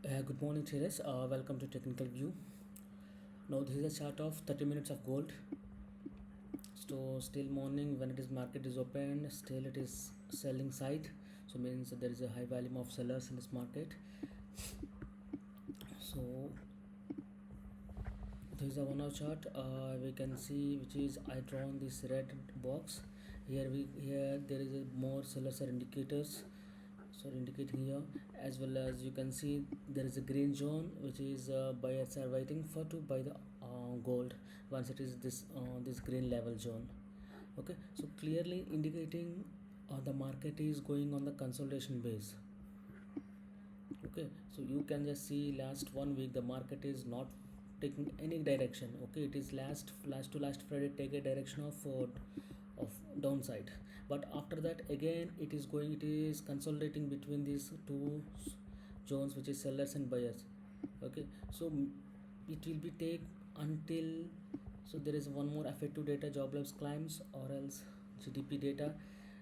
Good morning, traders. Welcome to Technical View. Now this is a chart of 30 minutes of gold. So still morning when it is market is open, still it is selling side. So means there is a high volume of sellers in this market. So this is a 1 hour chart. We can see which is I drawn this red box. Here there is a more sellers are indicators. So indicating here, as well as you can see there is a green zone which is buyers are waiting for to buy the gold once it is this green level zone. Okay, so clearly indicating the market is going on the consolidation base. Okay, so you can just see last 1 week the market is not taking any direction. Okay, it is last to last Friday take a direction of downside, but after that again it is consolidating between these two zones, which is sellers and buyers. Okay, so it will be take until, so there is one more effective data, jobless claims or else GDP data.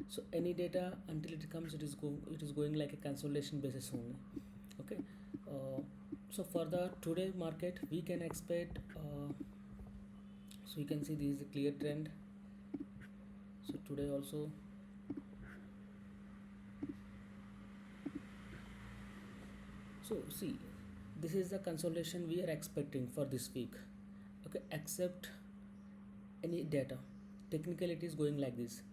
So any data until it comes, it is going like a consolidation basis only. Okay, so for the today market we can expect so you can see this is a clear trend. So today also, so see, this is the consolidation we are expecting for this week. Okay, except any data, technically it is going like this,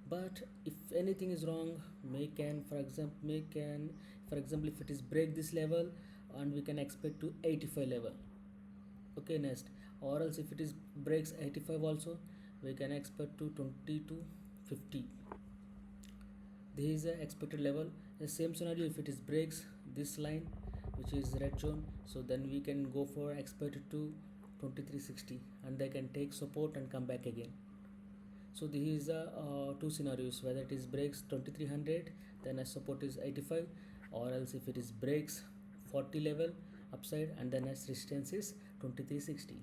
but if anything is wrong, for example if it is break this level, and we can expect to 85 level. Okay, next, or else if it is breaks 85 also, we can expect to 20 to 50. This is a expected level. The same scenario, if it is breaks this line which is red zone, so then we can go for expected to 2360, and they can take support and come back again. So this is two scenarios, whether it is breaks 2300, then as support is 85, or else if it is breaks 40 level upside and then as resistance is 2360.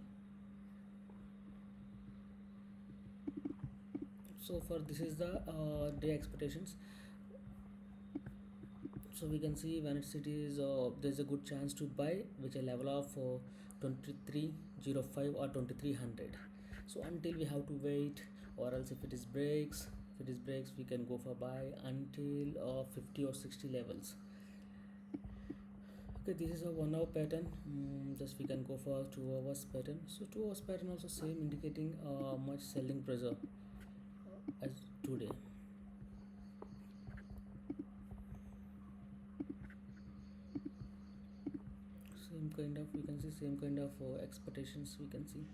So for this is the day expectations. So we can see when it is there's a good chance to buy which a level of 2305 or 2300. So until we have to wait, or else if it is breaks, we can go for buy until 50 or 60 levels. Okay, this is a 1 hour pattern. Just we can go for 2 hours pattern. So 2 hours pattern also same, indicating much selling pressure as today. Same kind of, we can see same kind of expectations we can see.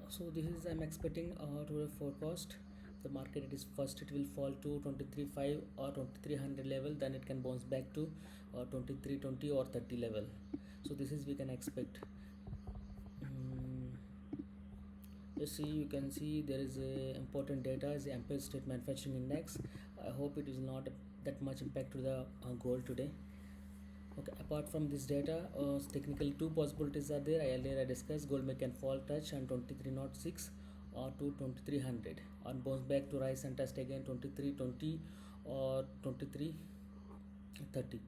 So this is I'm expecting to a forecast. The market, it is first it will fall to 23.5 or 2300 level, then it can bounce back to 2320 or 30 level. So this is we can expect. Let's see, you can see there is a important data is the Empire State Manufacturing Index. I hope it is not that much impact to the gold today. Okay, apart from this data, technically two possibilities are there. I discussed gold may can fall touch and 2306 or to 2300, or bounce back to rise and test again 2320 or 2330.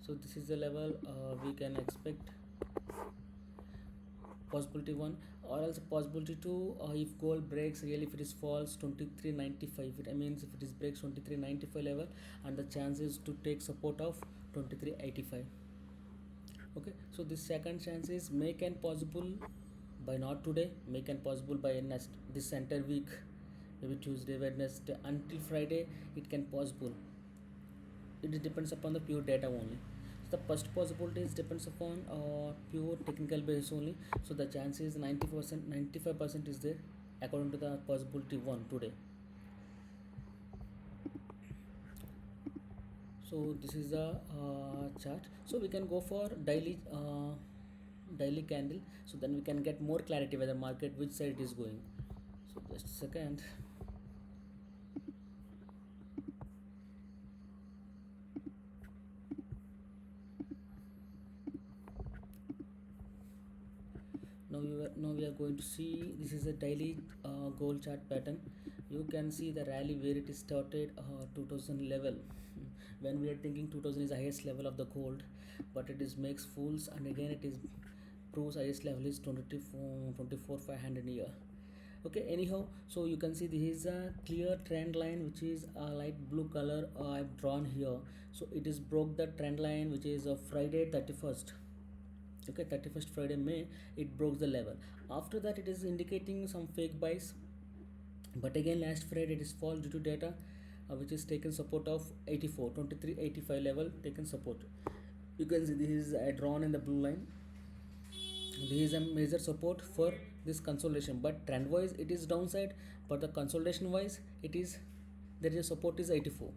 So this is the level we can expect. Possibility 1, or else possibility 2, if gold breaks really, if it is falls 2395, it means if it is breaks 2395 level, and the chances to take support of 2385. Okay, so this second chance is may can possible by not today, may can possible by next this entire week, maybe Tuesday, Wednesday until Friday it can possible. It depends upon the pure data only. So the first possibility is depends upon pure technical base only. So the chance is 90%, 95% is there according to the possibility 1 today. So this is the chart. So we can go for daily candle, so then we can get more clarity whether market which side it is going. So just a second. Now we are going to see, this is a daily gold chart pattern. You can see the rally where it is started 2000 level. when we are thinking 2000 is the highest level of the gold, but it is makes fools, and again it is proves highest level is 24,500 year. Okay, anyhow, so you can see this is a clear trend line which is a light blue color I've drawn here. So it is broke the trend line which is Friday 31st. Okay, 31st Friday May, it broke the level. After that it is indicating some fake buys, but again last Friday it is fall due to data which is taken support of 84 2385 level taken support. You can see this is drawn in the blue line. This is a major support for this consolidation, but trend wise it is downside, but the consolidation wise it is, there is a support is 84.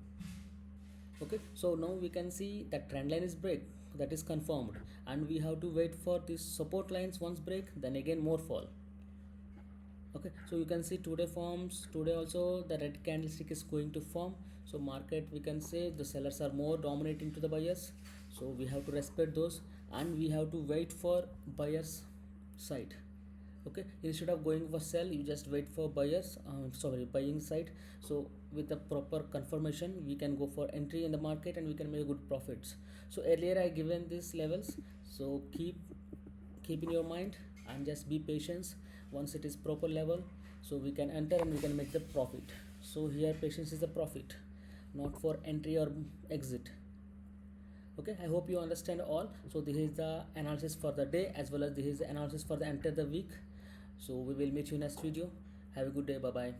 Okay, so now we can see that trend line is break, that is confirmed, and we have to wait for these support lines. Once break, then again more fall. Okay, so you can see today forms, today also the red candlestick is going to form. So market, we can say the sellers are more dominating to the buyers, so we have to respect those, and we have to wait for buyers side. Okay, instead of going for sell, you just wait for buyers, buying side. So with the proper confirmation we can go for entry in the market and we can make good profits. So earlier I given these levels, so keep in your mind and just be patient. Once it is proper level, so we can enter and we can make the profit. So here patience is the profit, not for entry or exit. Okay, I hope you understand all. So this is the analysis for the day, as well as this is the analysis for the entire the week. So we will meet you next video. Have a good day. Bye bye.